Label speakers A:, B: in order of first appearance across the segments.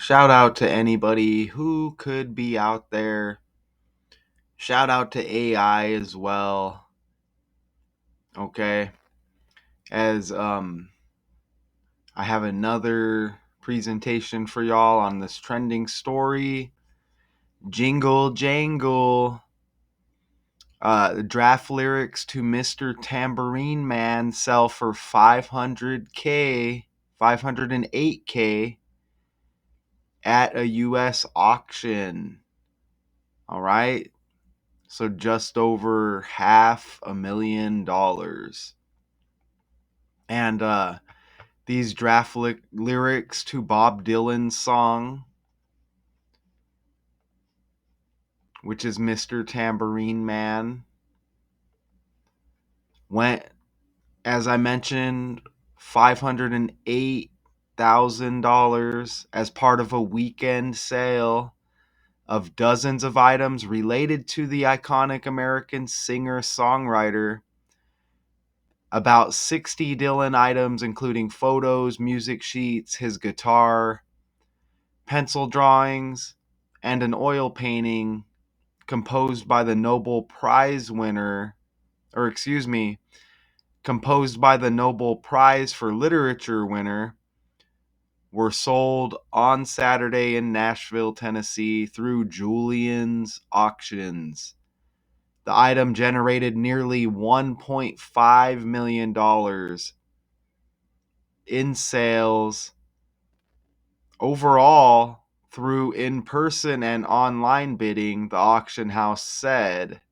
A: Shout out to anybody who could be out there. Shout out to AI as well. Okay. As I have another presentation for y'all on this trending story. Jingle jangle. Draft lyrics to Mr. Tambourine Man sell for 500K, 508K at a US auction. All right. So just over $500,000. And these draft lyrics to Bob Dylan's song, which is Mr. Tambourine Man, went, as I mentioned, $508,000 as part of a weekend sale of dozens of items related to the iconic American singer-songwriter. About 60 Dylan items, including photos, music sheets, his guitar, pencil drawings, and an oil painting composed by the Nobel Prize winner, composed by the Nobel Prize for Literature winner, were sold on Saturday in Nashville, Tennessee through Julian's Auctions. The item generated nearly $1.5 million in sales overall through in-person and online bidding, the auction house said.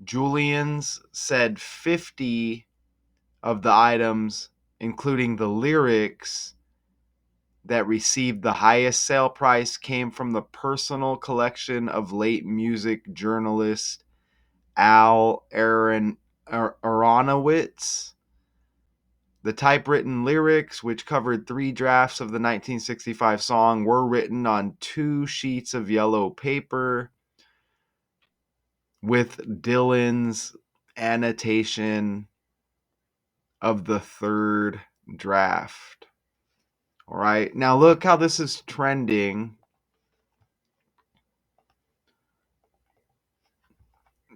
A: Julian's said 50 of the items, including the lyrics that received the highest sale price, came from the personal collection of late music journalist Al Aronowitz. The typewritten lyrics, which covered 3 drafts of the 1965 song, were written on 2 sheets of yellow paper with Dylan's annotation of the 3rd draft. All right, now look how this is trending.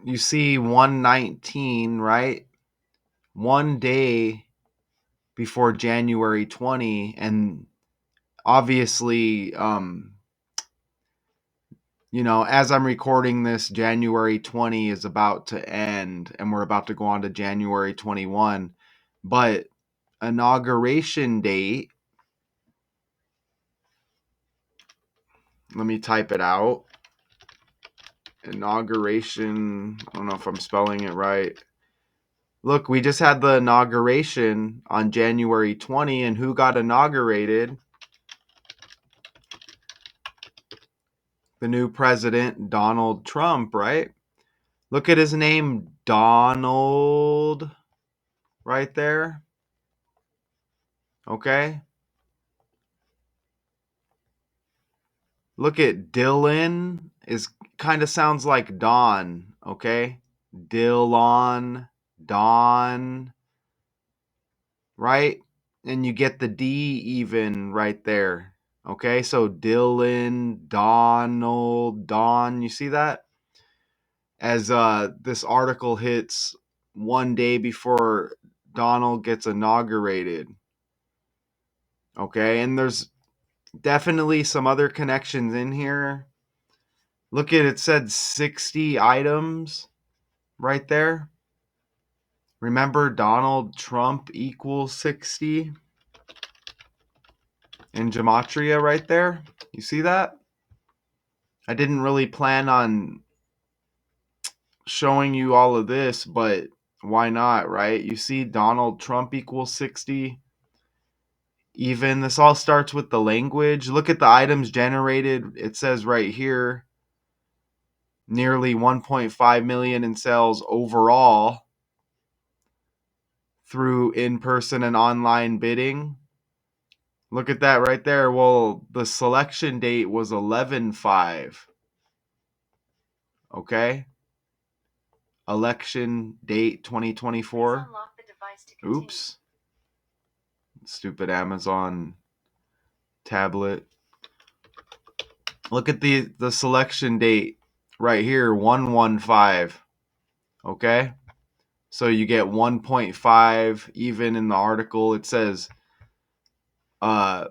A: You see 119, right? One day before January 20, and obviously, as I'm recording this, January 20 is about to end, and we're about to go on to January 21. But inauguration date, let me type it out. Inauguration, I don't know if I'm spelling it right. Look, we just had the inauguration on January 20, and who got inaugurated? The new president, Donald Trump, right? Look at his name, Donald, right there. Okay? Look at Dylan, is kind of sounds like Don, okay? Dylan, Don, right? And you get the D even right there. Okay, so Dylan, Donald, Don, you see that? As this article hits one day before Donald gets inaugurated. Okay, and there's definitely some other connections in here. Look at it, said 60 items right there. Remember Donald Trump equals 60 in gematria right there? You see that? I didn't really plan on showing you all of this, but why not, right? You see Donald Trump equals 60. Even this all starts with the language. Look at the items generated. It says right here nearly 1.5 million in sales overall through in-person and online bidding. Look at that right there. Well, the selection date was 11/5. Okay? Election date 2024. Oops. Stupid Amazon tablet. Look at the selection date right here, 115. Okay? So you get 1.5 even in the article. It says uh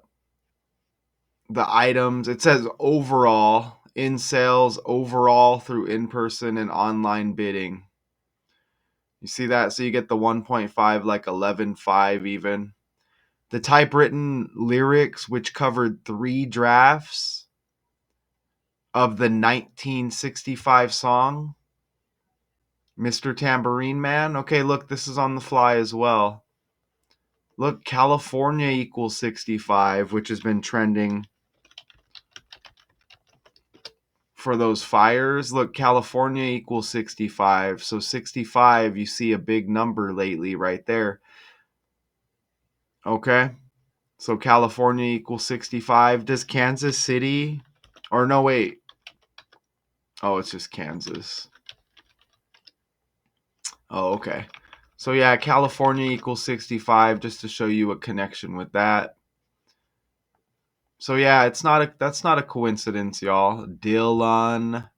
A: the items, it says overall in sales overall through in-person and online bidding. You see that? So you get the 1.5 like 11.5 even. The typewritten lyrics, which covered 3 drafts of the 1965 song, Mr. Tambourine Man. Okay, look, this is on the fly as well. Look, California equals 65, which has been trending for those fires. Look, California equals 65. So 65, you see a big number lately right there. Okay. So California equals 65. Does Kansas City, or no, wait. Oh, it's just Kansas. Oh, okay. So yeah, California equals 65, just to show you a connection with that. So yeah, that's not a coincidence, y'all. Don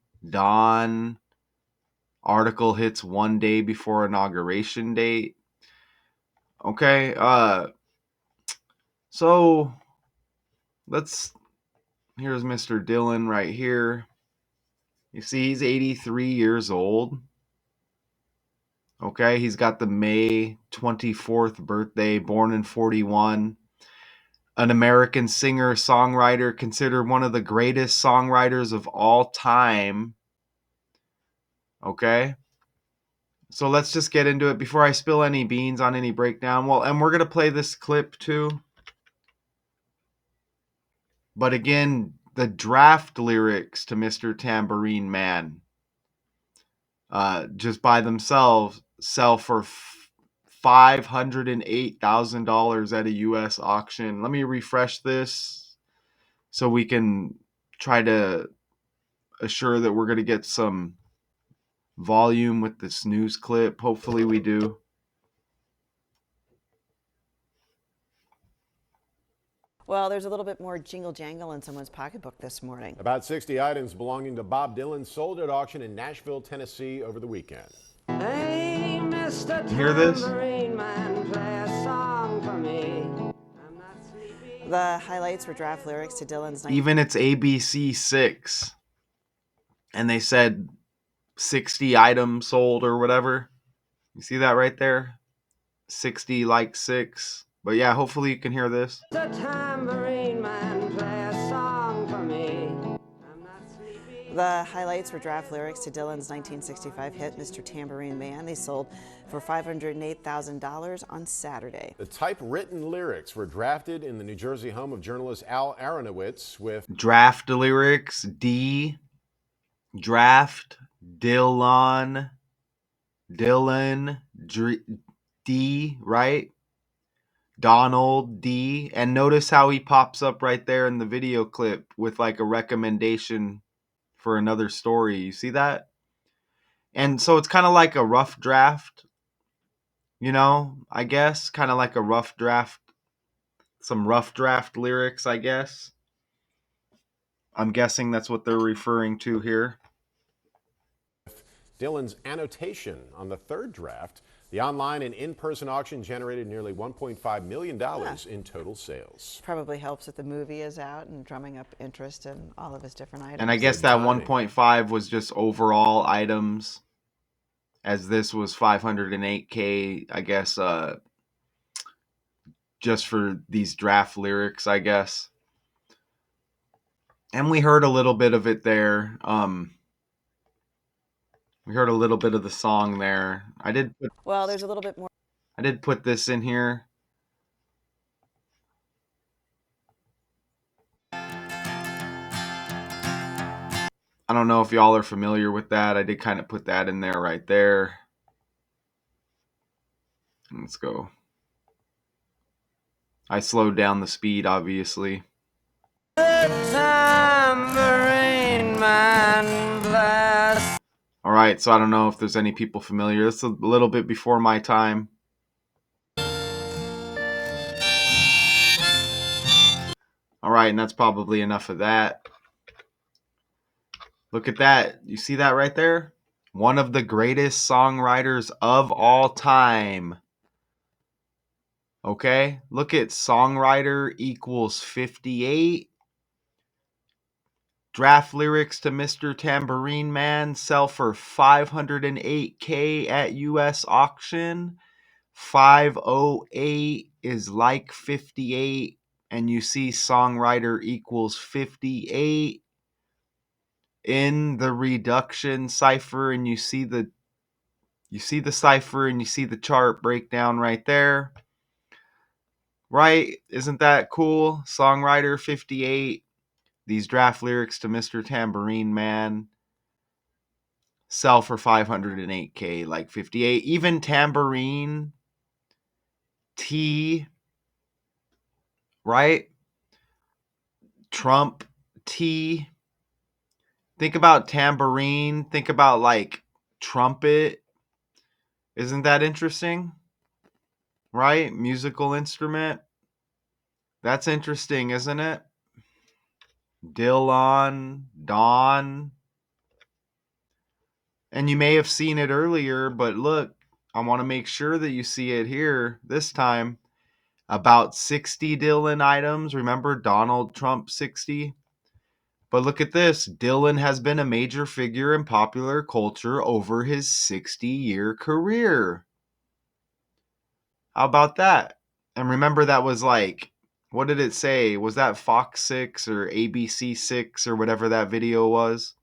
A: article hits 1 day before inauguration date. Okay, so here's Mr. Dylan right here. You see he's 83 years old. Okay, he's got the May 24th birthday, born in 41. An American singer-songwriter, considered one of the greatest songwriters of all time. Okay? So let's just get into it before I spill any beans on any breakdown. Well, and we're going to play this clip too. But again, the draft lyrics to Mr. Tambourine Man, just by themselves, sell for $508,000 at a U.S. auction. Let me refresh this so we can try to assure that we're going to get some volume with this news clip. Hopefully we do.
B: Well, there's a little bit more jingle jangle in someone's pocketbook this morning.
C: About 60 items belonging to Bob Dylan sold at auction in Nashville, Tennessee over the weekend.
D: Hey, Mr.
A: Hear this?
D: Tambourine Man, play a song for me. I'm not sleepy.
B: The highlights were draft lyrics to Dylan's
A: Even it's ABC 6. And they said 60 items sold or whatever. You see that right there? 60 like 6. But yeah, hopefully you can hear this.
D: Mr. Tambourine Man, play a song for me. I'm not sleepy.
B: The highlights were draft lyrics to Dylan's 1965 hit, Mr. Tambourine Man. They sold for $508,000 on Saturday.
C: The typewritten lyrics were drafted in the New Jersey home of journalist Al Aronowitz with
A: Draft lyrics, draft, Dylan, D, right? Donald D. And notice how he pops up right there in the video clip with like a recommendation for another story. You see that? And so it's kind of like a rough draft, I guess. Kind of like a rough draft, some rough draft lyrics, I guess. I'm guessing that's what they're referring to here.
C: Dylan's annotation on the third draft. The online and in-person auction generated nearly $1.5 million in total sales.
B: Probably helps that the movie is out and drumming up interest in all of his different items.
A: And I guess that 1.5 was just overall items, as this was 508K, I guess, just for these draft lyrics, I guess. And we heard a little bit of it there. We heard a little bit of the song there.
B: Well, there's a little bit more.
A: I did put this in here. I don't know if y'all are familiar with that. I did kind of put that in there right there. Let's go. I slowed down the speed, obviously.
D: Tambourine Man, bless.
A: All right, so I don't know if there's any people familiar. It's a little bit before my time. All right, and that's probably enough of that. Look at that. You see that right there? One of the greatest songwriters of all time. Okay? Look at songwriter equals 58. Draft lyrics to Mr. Tambourine Man sell for $508K at US auction. 508 is like 58, and you see songwriter equals 58 in the reduction cipher, and you see the cipher and you see the chart breakdown right there. Right? Isn't that cool? Songwriter 58. These draft lyrics to Mr. Tambourine Man sell for 508K, like 58. Even Tambourine T, right? Trump T. Think about tambourine. Think about like trumpet. Isn't that interesting? Right? Musical instrument. That's interesting, isn't it? Dillon, Dawn. And you may have seen it earlier, but look, I want to make sure that you see it here this time. About 60 Dillon items. Remember Donald Trump 60? But look at this. Dillon has been a major figure in popular culture over his 60-year career. How about that? And remember, that was like, what did it say? Was that Fox 6 or ABC 6 or whatever that video was?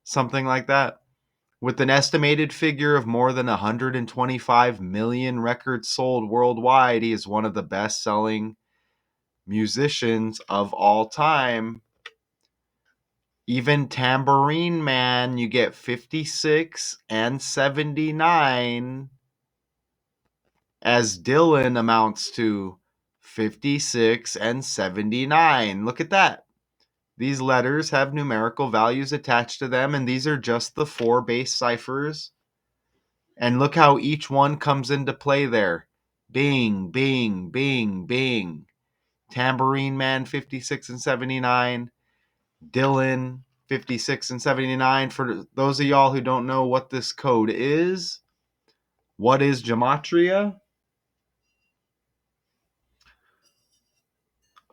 A: Something like that. With an estimated figure of more than 125 million records sold worldwide, he is one of the best selling musicians of all time. Even Tambourine Man, you get 56 and 79, as Dillon amounts to 56 and 79. Look at that. These letters have numerical values attached to them, and these are just the 4 base ciphers. And look how each one comes into play there. Bing, bing, bing, bing. Tambourine Man 56 and 79. Dillon 56 and 79. For those of y'all who don't know what this code is, what is gematria?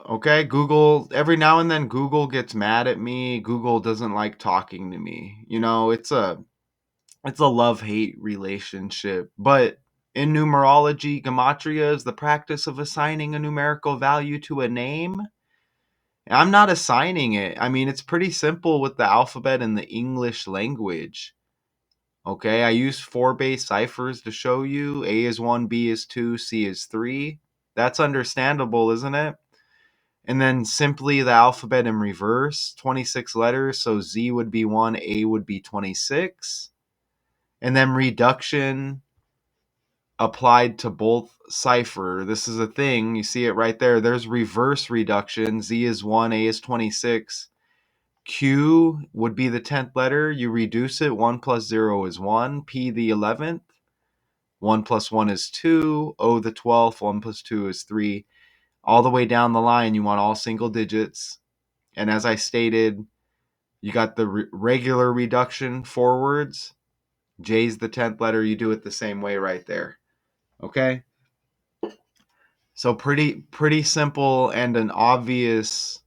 A: Okay, Google, every now and then Google gets mad at me. Google doesn't like talking to me. You know, it's a love-hate relationship. But in numerology, gematria is the practice of assigning a numerical value to a name. I'm not assigning it. I mean, it's pretty simple with the alphabet in the English language. Okay, I use 4 base ciphers to show you. A is 1, B is 2, C is 3. That's understandable, isn't it? And then simply the alphabet in reverse, 26 letters. So Z would be 1, A would be 26. And then reduction applied to both cipher. This is a thing. You see it right there. There's reverse reduction. Z is 1, A is 26. Q would be the 10th letter. You reduce it. 1 plus 0 is 1. P the 11th. 1 plus 1 is 2. O the 12th. 1 plus 2 is 3. All the way down the line, you want all single digits. And as I stated, you got the regular reduction forwards. J's the 10th letter. You do it the same way right there. Okay? So pretty simple and an obvious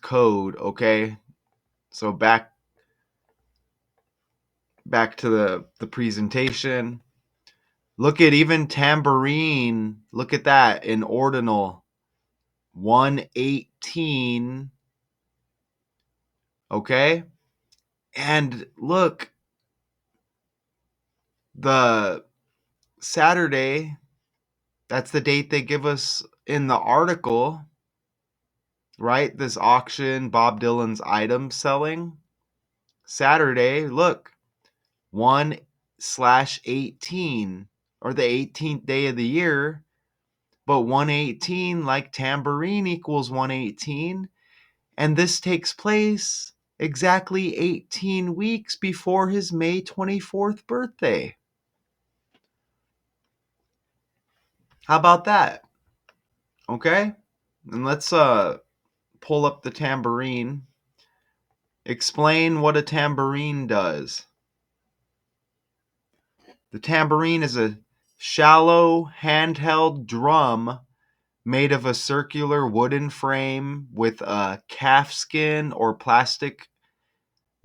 A: code, okay? So back to the presentation. Look at even tambourine. Look at that in ordinal. 118. Okay? And look, the Saturday, that's the date they give us in the article, right? This auction, Bob Dylan's item selling. Saturday, look, 1/18, or the 18th day of the year. But 118, like tambourine, equals 118. And this takes place exactly 18 weeks before his May 24th birthday. How about that? Okay? And let's pull up the tambourine. Explain what a tambourine does. The tambourine is a shallow, handheld drum made of a circular wooden frame with a calfskin or plastic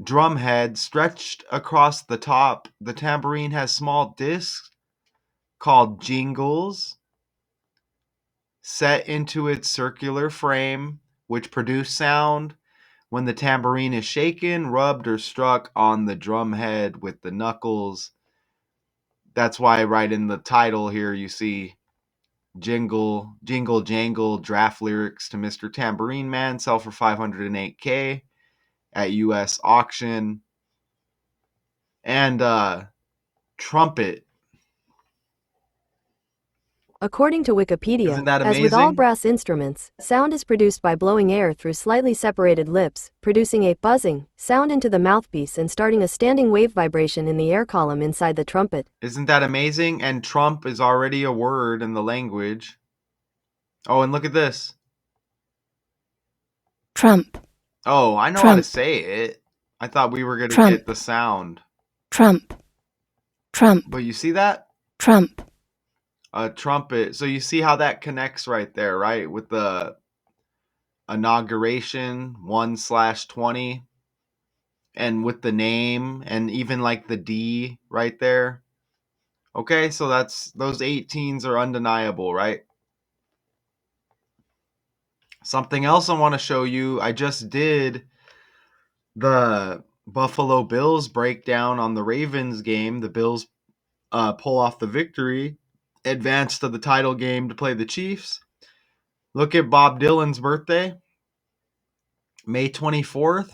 A: drum head stretched across the top. The tambourine has small discs called jingles set into its circular frame, which produce sound when the tambourine is shaken, rubbed, or struck on the drum head with the knuckles. That's why right in the title here you see Jingle, Jingle, Jangle, draft lyrics to Mr. Tambourine Man sell for $508K at US auction. And trumpet.
E: According to Wikipedia,
A: Isn't that
E: as with all
A: amazing?
E: brass instruments, sound is produced by blowing air through slightly separated lips, producing a buzzing sound into the mouthpiece and starting a standing wave vibration in the air column inside the trumpet.
A: Isn't that amazing? And trump is already a word in the language. Oh, and look at this.
E: Trump,
A: Oh, I know how to say it. I thought we were going to get the sound.
E: Trump, Trump,
A: But you see that?
E: Trump.
A: A trumpet. So you see how that connects right there, right? With the inauguration 1/20 and with the name and even like the D right there. Okay, so those 18s are undeniable, right? Something else I want to show you. I just did the Buffalo Bills breakdown on the Ravens game. The Bills pull off the victory, advance to the title game to play the Chiefs. Look at Bob Dylan's birthday, May 24th.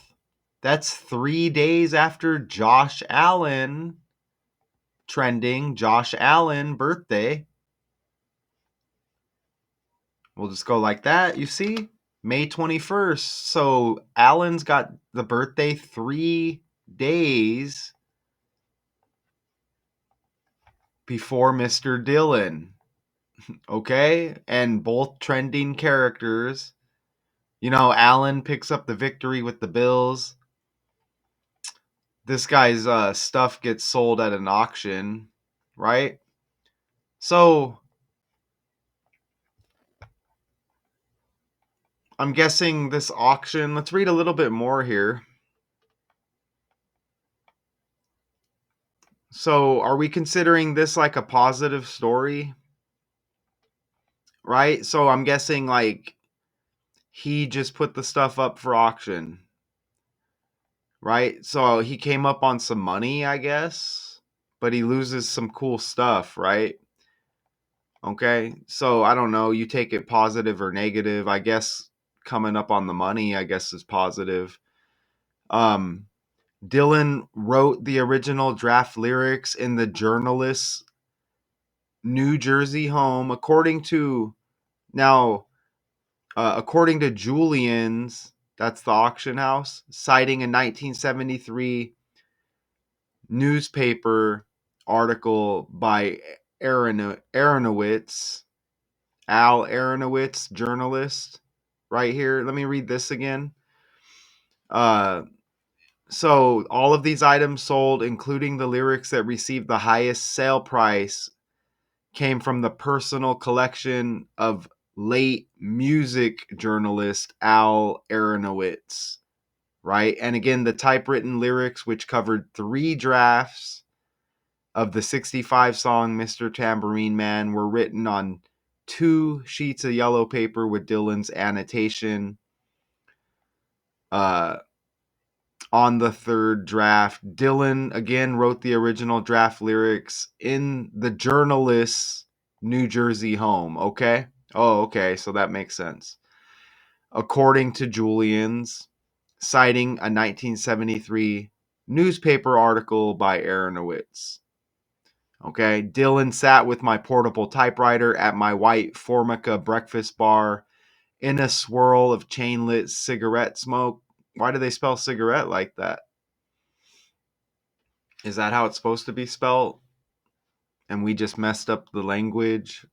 A: That's 3 days after Josh Allen, trending Josh Allen birthday. We'll just go like that, you see? May 21st. So Allen's got the birthday 3 days before Mr. Dylan. Okay? And both trending characters. You know, Allen picks up the victory with the Bills. This guy's stuff gets sold at an auction, right? So I'm guessing this auction, let's read a little bit more here. So are we considering this like a positive story? Right? So I'm guessing like he just put the stuff up for auction. Right? So he came up on some money, I guess, but he loses some cool stuff, right? Okay? So I don't know, you take it positive or negative. I guess coming up on the money, I guess is positive. Dylan wrote the original draft lyrics in the journalist's New Jersey home, according to Julian's, that's the auction house, citing a 1973 newspaper article by Aronowitz, Al Aronowitz, journalist, right here. Let me read this again. So all of these items sold, including the lyrics that received the highest sale price, came from the personal collection of late music journalist Al Aronowitz, right? And again, the typewritten lyrics, which covered 3 drafts of the 65 song Mr. Tambourine Man, were written on 2 sheets of yellow paper with Dylan's annotation. On the 3rd draft, Dylan again wrote the original draft lyrics in the journalist's New Jersey home. Okay. Oh, okay. So that makes sense. According to Julian's, citing a 1973 newspaper article by Aronowitz. Okay. Dylan sat with my portable typewriter at my white Formica breakfast bar in a swirl of chain-lit cigarette smoke. Why do they spell cigarette like that? Is that how it's supposed to be spelled? And we just messed up the language,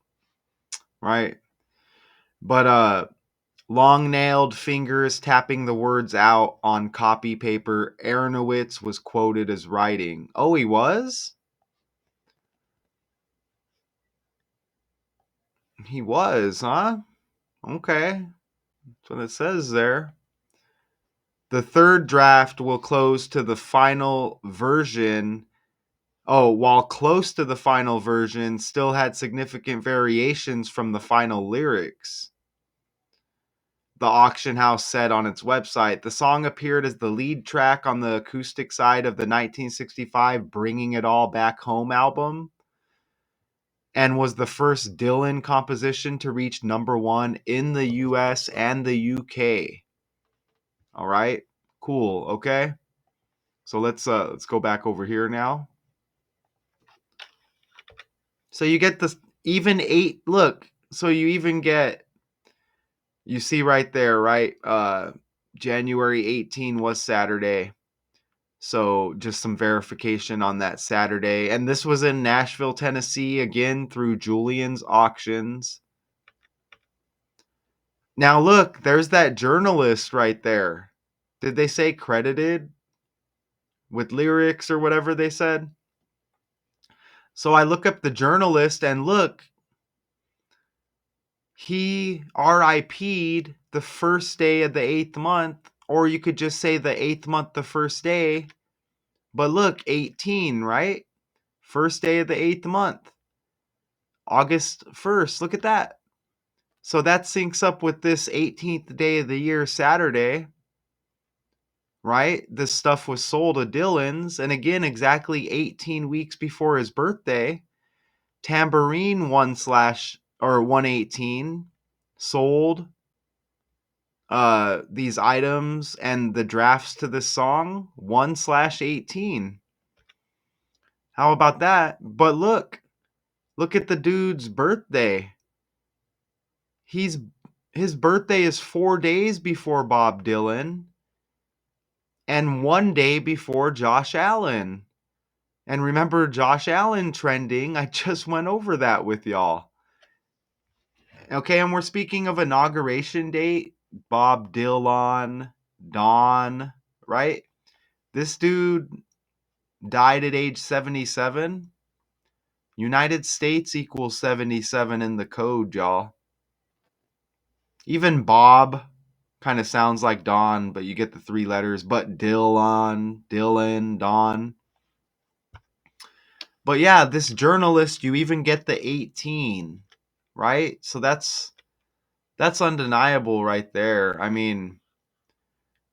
A: right? But long-nailed fingers tapping the words out on copy paper. Aronowitz was quoted as writing. Oh, he was? He was, huh? Okay. That's what it says there. The third draft will close to the final version. Oh, while close to the final version, still had significant variations from the final lyrics. The auction house said on its website, the song appeared as the lead track on the acoustic side of the 1965 Bringing It All Back Home album, and was the first Dylan composition to reach #1 in the US and the UK. All right, cool. Okay, so let's go back over here now. So you get this even 8. Look, so you even get, you see right there, right? January 18 was Saturday. So just some verification on that Saturday. And this was in Nashville, Tennessee, again through Julian's Auctions. Now look, there's that journalist right there. Did they say credited with lyrics or whatever they said? So I look up the journalist and look, he RIP'd the first day of the 8th month, or you could just say the 8th month, the first day. But look, 18, right? First day of the 8th month. August 1st. Look at that. So that syncs up with this 18th day of the year, Saturday, right? This stuff was sold at Dylan's. And again, exactly 18 weeks before his birthday, Tambourine 118 sold these items and the drafts to this song 1/18. How about that? But look at the dude's birthday. He's his birthday is 4 days before Bob Dylan and 1 day before Josh Allen. And remember Josh Allen trending? I just went over that with y'all. Okay, and we're speaking of inauguration date, Bob Dylan, Don, right? This dude died at age 77. United States equals 77 in the code, y'all. Even Bob kind of sounds like Don, but you get the 3 letters. But Dylan, Don. But yeah, this journalist, you even get the 18, right? So that's undeniable right there. I mean,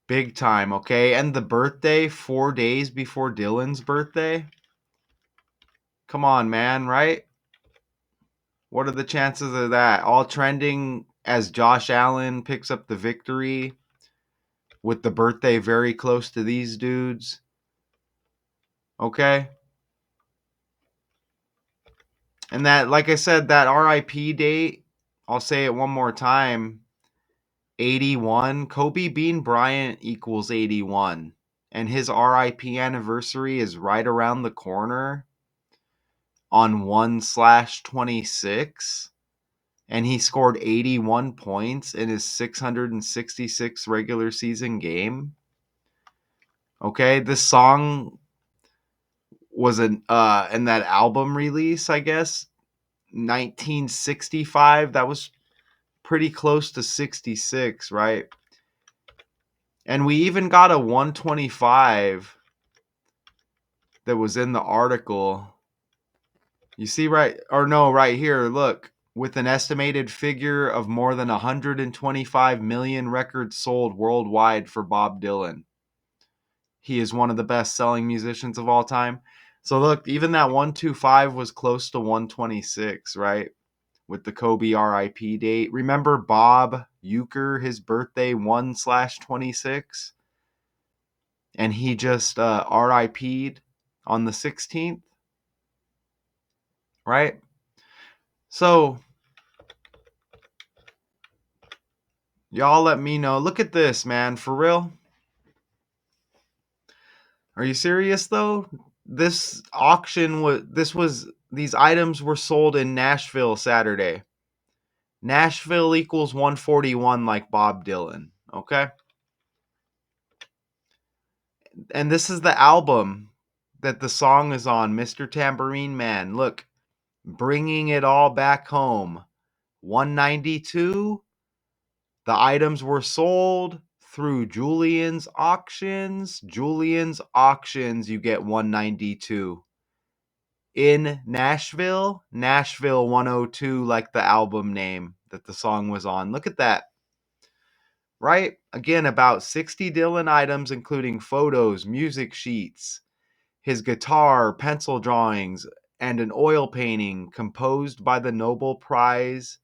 A: big time, okay? And the birthday 4 days before Dylan's birthday. Come on, man, right? What are the chances of that? All trending as Josh Allen picks up the victory with the birthday very close to these dudes. Okay? And that, like I said, that RIP date, I'll say it one more time, 81. Kobe Bean Bryant equals 81. And his RIP anniversary is right around the corner on 1/26. And he scored 81 points in his 666 regular season game. Okay, this song was in that album release, I guess, 1965. That was pretty close to 66, right? And we even got a 125 that was in the article. You see right, or no, right here, look, with an estimated figure of more than 125 million records sold worldwide for Bob Dylan. He is one of the best-selling musicians of all time. So look, even that 125 was close to 126, right? With the Kobe RIP date. Remember Bob Euchre, his birthday 1/26? And he just RIP'd on the 16th, right? So y'all let me know. Look at this, man. For real? Are you serious though? This auction was these items were sold in Nashville Saturday. Nashville equals 141 like Bob Dylan, okay? And this is the album that the song is on, Mr. Tambourine Man. Look, bringing it all back home. 192. The items were sold through Julian's Auctions. Julian's Auctions, you get 192. In Nashville, Nashville 102, like the album name that the song was on. Look at that. Right? Again, about 60 Dylan items, including photos, music sheets, his guitar, pencil drawings, and an oil painting composed by the Nobel Prize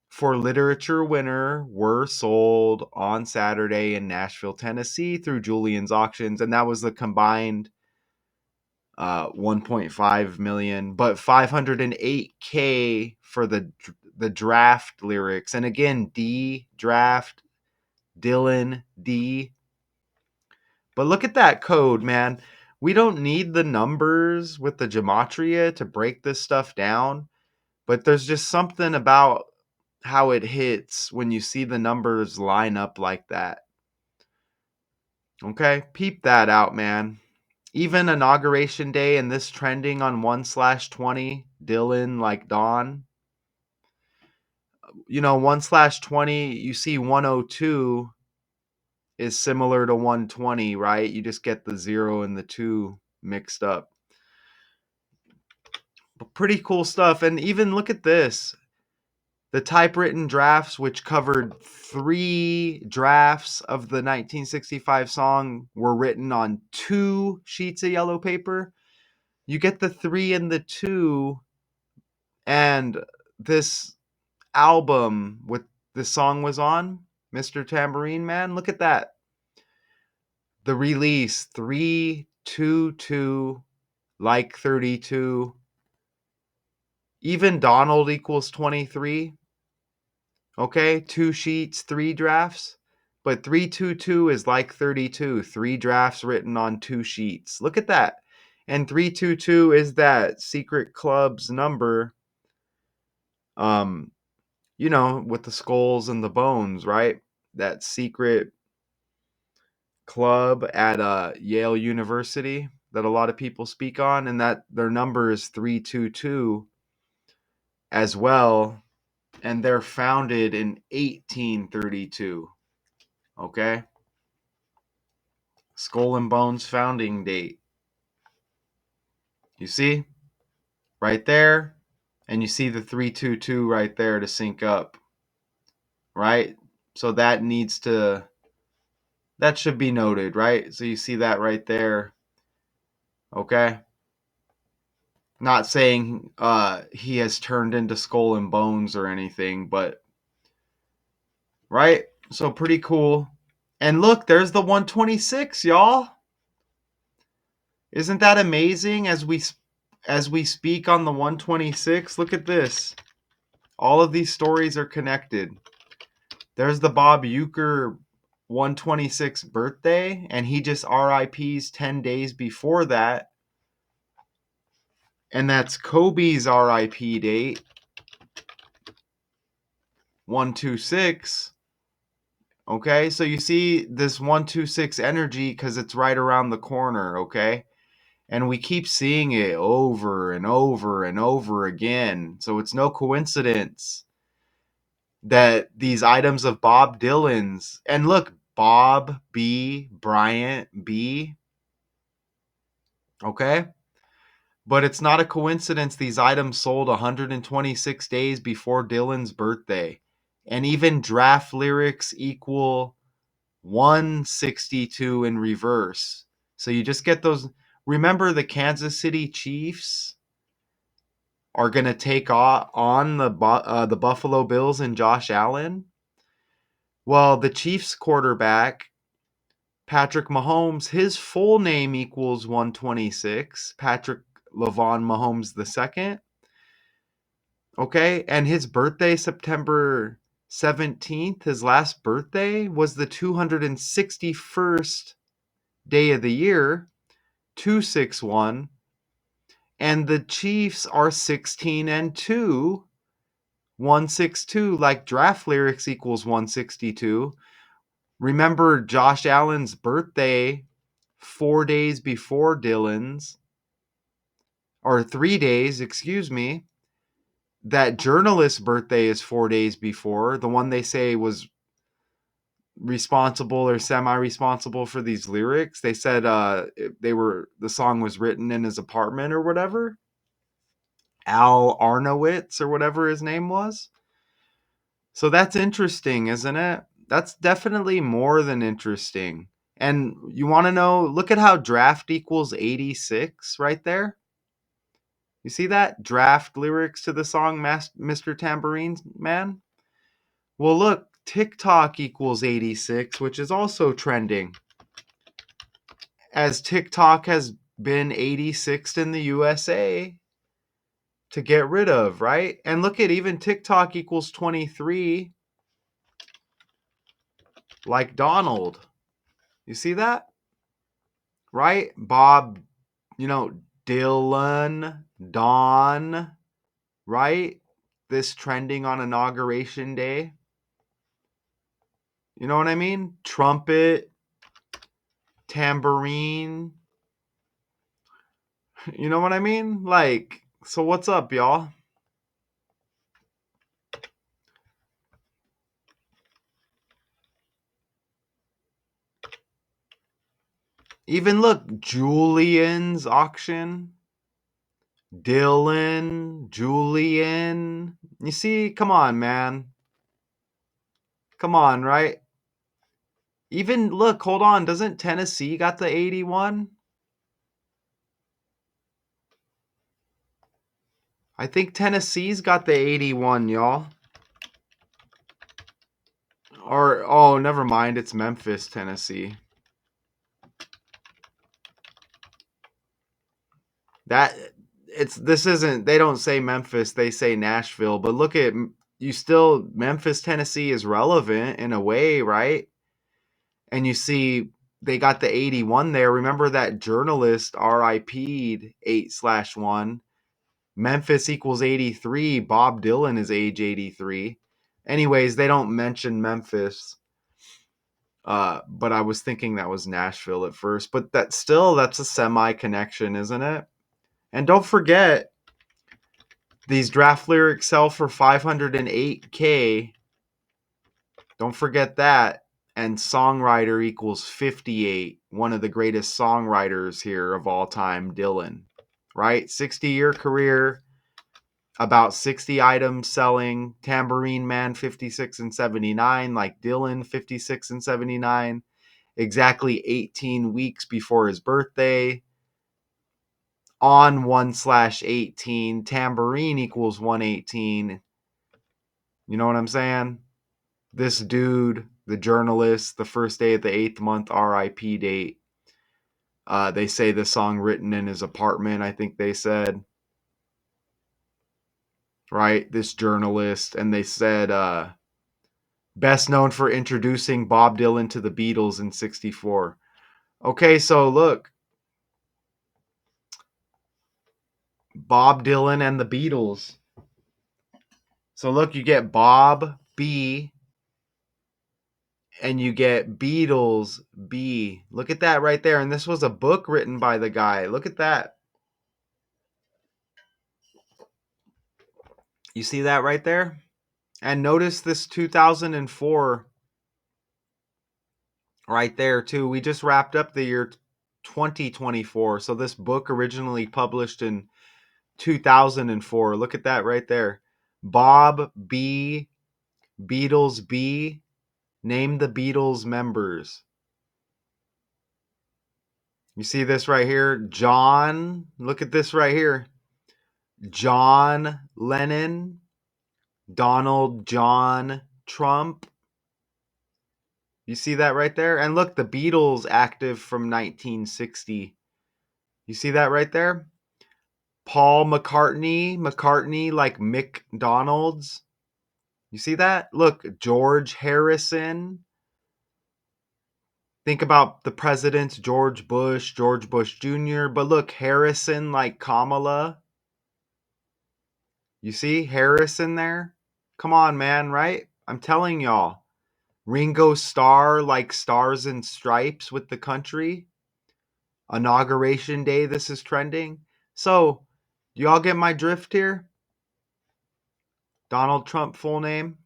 A: for Literature winner were sold on Saturday in Nashville, Tennessee through Julian's Auctions. And that was the combined 1.5 million, but 508K for the draft lyrics. And again, D draft, Dylan D. But look at that code, man. We don't need the numbers with the gematria to break this stuff down, but there's just something about how it hits when you see the numbers line up like that. Okay, peep that out, man. Even inauguration day and this trending on 1/20, Dylan like Dawn. 1/20, you see 102 is similar to 120, right? You just get the 0 and the 2 mixed up. But pretty cool stuff. And even look at this. The typewritten drafts, which covered 3 drafts of the 1965 song, were written on 2 sheets of yellow paper. You get the 3 and the 2, and this album with this song was on, Mr. Tambourine Man. Look at that. The release 322, like 32. Even Donald equals 23. Okay, 2 sheets, 3 drafts. But 322 is like 32, 3 drafts written on 2 sheets. Look at that. And 322 is that secret club's number, with the skulls and the bones, right? That secret club at Yale University that a lot of people speak on, and that their number is 322 as well. And they're founded in 1832. Okay? Skull and Bones founding date. You see? Right there. And you see the 322 right there to sync up. Right? So that should be noted, right? So you see that right there. Okay? Not saying he has turned into Skull and Bones or anything, but right? So pretty cool. And look, there's the 126, y'all. Isn't that amazing as we speak on the 126? Look at this. All of these stories are connected. There's the Bob Euchre 126 birthday, and he just RIPs 10 days before that. And that's Kobe's RIP date, 126. Okay, so you see this 126 energy because it's right around the corner, okay? And we keep seeing it over and over and over again. So it's no coincidence that these items of Bob Dylan's, and look, Bob B, Bryant B, okay? But it's not a coincidence these items sold 126 days before Dylan's birthday. And even draft lyrics equal 162 in reverse. So you just get those. Remember, the Kansas City Chiefs are going to take on the Buffalo Bills and Josh Allen. Well, the Chiefs quarterback, Patrick Mahomes, his full name equals 126. Patrick LaVon Mahomes II. Okay, and his birthday, September 17th, his last birthday, was the 261st day of the year, 261. And the Chiefs are 16-2 162, like draft lyrics equals 162. Remember Josh Allen's birthday 4 days before Dylan's, or 3 days, excuse me. That journalist's birthday is 4 days before, the one they say was responsible or semi-responsible for these lyrics. They said the song was written in his apartment or whatever. Al Arnowitz or whatever his name was. So that's interesting, isn't it? That's definitely more than interesting. And you want to know, look at how draft equals 86 right there. You see that? Draft lyrics to the song Mr. Tambourine Man? Well, look, TikTok equals 86, which is also trending, as TikTok has been 86th in the USA to get rid of, right? And look at even TikTok equals 23, like Donald. You see that? Right? Bob, Dylan, Don, right? This trending on Inauguration Day. You know what I mean? Trumpet, tambourine. You know what I mean? Like, so what's up, y'all? Even look, Julian's auction. Dylan, Julian. You see, come on, man. Come on, right? Even look, hold on, doesn't Tennessee got the 81? I think Tennessee's got the 81, y'all. Or oh, never mind, it's Memphis, Tennessee. That this isn't, they don't say Memphis, they say Nashville, but look at you still, Memphis, Tennessee is relevant in a way, right? And you see they got the 81 there. Remember that journalist RIP'd 8/1. Memphis equals 83. Bob Dylan is age 83. Anyways, they don't mention Memphis. But I was thinking that was Nashville at first. But that's a semi connection, isn't it? And don't forget, these draft lyrics sell for $508K. Don't forget that. And songwriter equals 58. One of the greatest songwriters here of all time, Dylan. Right? 60-year career, about 60 items selling. Tambourine Man 56 and 79, like Dylan 56 and 79. Exactly 18 weeks before his birthday. On 1/18, tambourine equals 118. You know what I'm saying? This dude, the journalist, the first day of the 8th month RIP date. They say the song written in his apartment, I think they said. Right? This journalist. And they said, best known for introducing Bob Dylan to the Beatles in 64. Okay, so look. Bob Dylan and the Beatles. So look, you get Bob B and you get Beatles B. Look at that right there. And this was a book written by the guy. Look at that. You see that right there? And notice this 2004 right there too. We just wrapped up the year 2024. So this book originally published in 2004. Look at that right there. Bob B, Beatles B, name the Beatles members. You see this right here? John, look at this right here. John Lennon, Donald John Trump. You see that right there? And look, the Beatles active from 1960. You see that right there? Paul McCartney like McDonald's. You see that? Look, George Harrison. Think about the presidents, George Bush Jr. But look, Harrison like Kamala. You see Harrison there? Come on, man, right? I'm telling y'all. Ringo Starr like Stars and Stripes with the country. Inauguration day, this is trending. So, do y'all get my drift here? Donald Trump full name?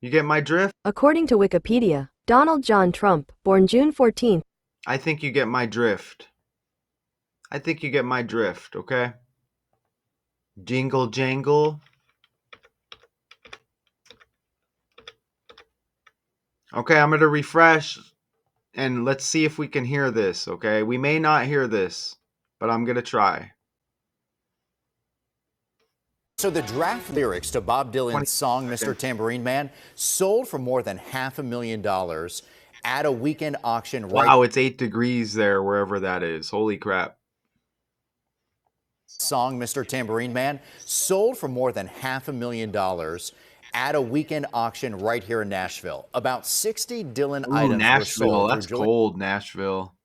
A: You get my drift?
E: According to Wikipedia, Donald John Trump, born June 14,
A: I think you get my drift. I think you get my drift, okay? Jingle jangle. Okay, I'm going to refresh and let's see if we can hear this, okay? We may not hear this, but I'm going to try.
F: So the draft lyrics to Bob
A: 20
F: Dylan's song, Mr.
A: seconds.
F: Tambourine Man, sold for more than $500,000 at a weekend auction
A: Wow, it's 8 degrees there, wherever that is. Holy crap.
F: Song, Mr. Tambourine Man, sold for more than $500,000 at a weekend auction right here in Nashville. About 60 Dylan
A: Ooh,
F: items were
A: Nashville.
F: sold
A: That's
F: through
A: cold, Nashville.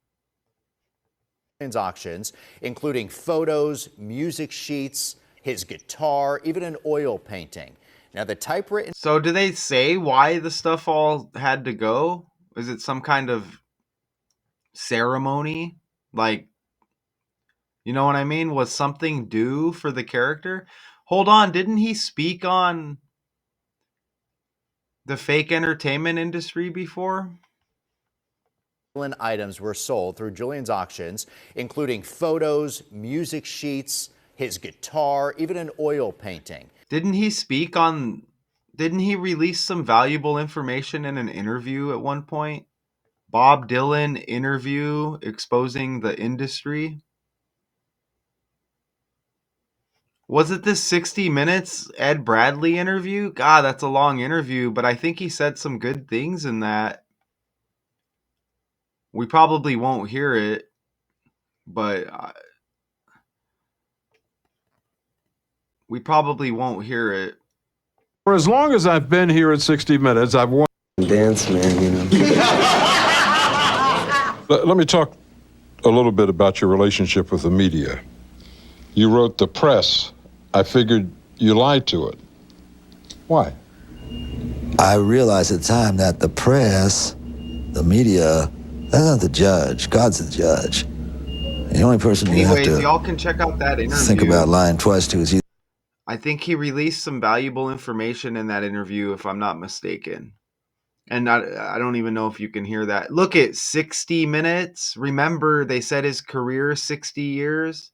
F: Julian's auctions, including photos, music sheets, his guitar, even an oil painting. Now, the typewritten
A: So, do they say why the stuff all had to go? Is it some kind of ceremony? Like, you know what I mean? Was something due for the character? Hold on, didn't he speak on the fake entertainment industry before?
F: items were sold through Julian's auctions, including photos, music sheets, his guitar, even an oil painting.
A: Didn't he speak on didn't he release some valuable information in an interview at one point? Bob Dylan interview exposing the industry? Was it this 60 Minutes Ed Bradley interview? God, that's a long interview, but I think he said some good things in that. We probably won't hear it, but we probably won't hear it.
G: For as long as I've been here at 60 Minutes, I've won.
H: Dance, man, you know.
G: Let me talk a little bit about your relationship with the media. You wrote the press. I figured you lied to it. Why?
H: I realized at the time that the press, the media, that's not the judge. God's the judge. And the only person you have
A: Anyways,
H: to
A: y'all can check out that interview.
H: think about lying twice to is you.
A: I think he released some valuable information in that interview, if I'm not mistaken. And I don't even know if you can hear that. Look at 60 Minutes. Remember, they said his career 60 years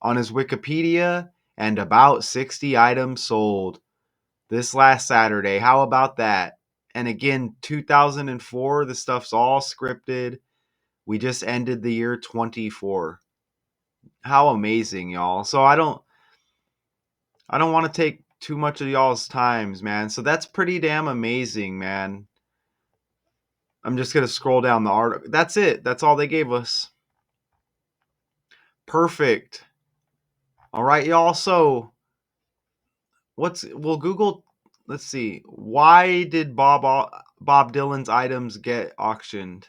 A: on his Wikipedia and about 60 items sold this last Saturday. How about that? And again, 2004, the stuff's all scripted. We just ended the year 24. How amazing, y'all. So I don't want to take too much of y'all's times, man. So that's pretty damn amazing, man. I'm just going to scroll down the article. That's it. That's all they gave us. Perfect. All right, y'all. So we'll Google, let's see. Why did Bob Dylan's items get auctioned?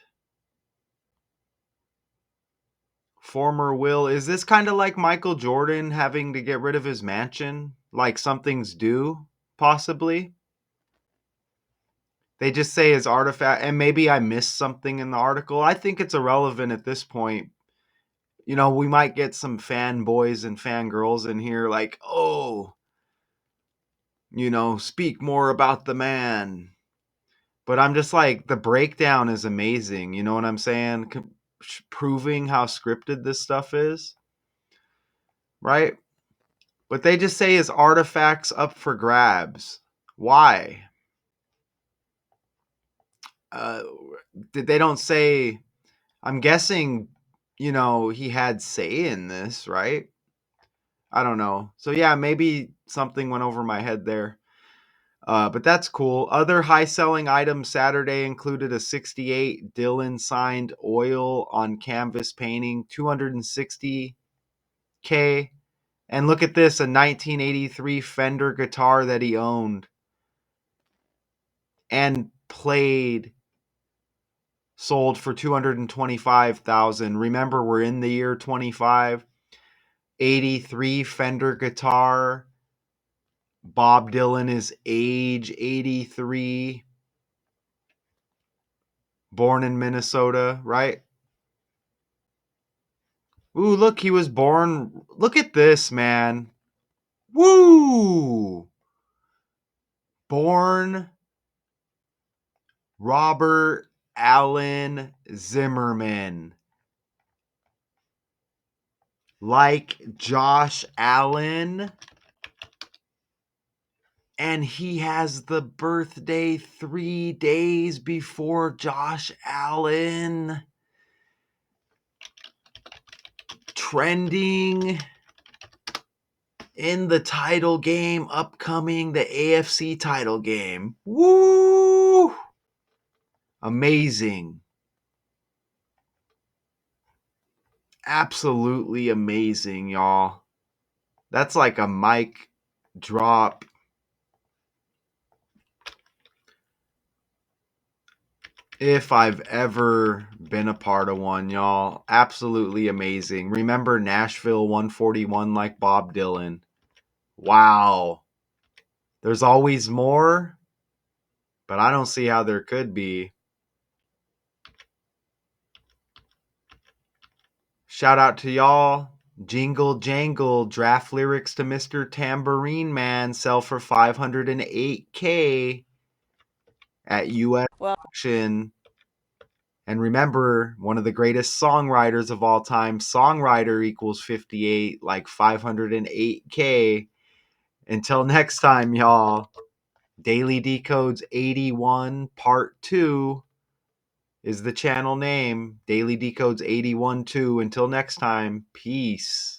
A: Former will. Is this kind of like Michael Jordan having to get rid of his mansion? Like something's due, possibly? They just say his artifact, and maybe I missed something in the article. I think it's irrelevant at this point. You know, we might get some fanboys and fangirls in here like, oh, you know, speak more about the man. But I'm just like, the breakdown is amazing. You know what I'm saying? Proving how scripted this stuff is, right? But they just say his artifacts up for grabs. Why? Uh, they don't say. I'm guessing, you know, he had say in this, right? I don't know. So yeah, maybe something went over my head there. But that's cool. Other high selling items Saturday included a 68 Dylan signed oil on canvas painting, 260K. And look at this, a 1983 Fender guitar that he owned and played, sold for 225,000. Remember, we're in the year 25. 83 Fender guitar, Bob Dylan is age 83. Born in Minnesota, right? Ooh, look, he was born. Look at this, man. Woo! Born Robert Allen Zimmerman. Like Josh Allen. And he has the birthday 3 days before Josh Allen. Trending in the title game, upcoming, the AFC title game. Woo! Amazing. Absolutely amazing, y'all. That's like a mic drop. If I've ever been a part of one, y'all. Absolutely amazing. Remember Nashville 141 like Bob Dylan. Wow. There's always more, but I don't see how there could be. Shout out to y'all. Jingle Jangle draft lyrics to Mr. Tambourine Man sell for $508K at US
B: Well,
A: auction. And remember, one of the greatest songwriters of all time, songwriter equals 58, like 508K. Until next time, y'all. Daily Decodes 81 Part 2 is the channel name. Daily Decodes 81-2. Until next time, peace.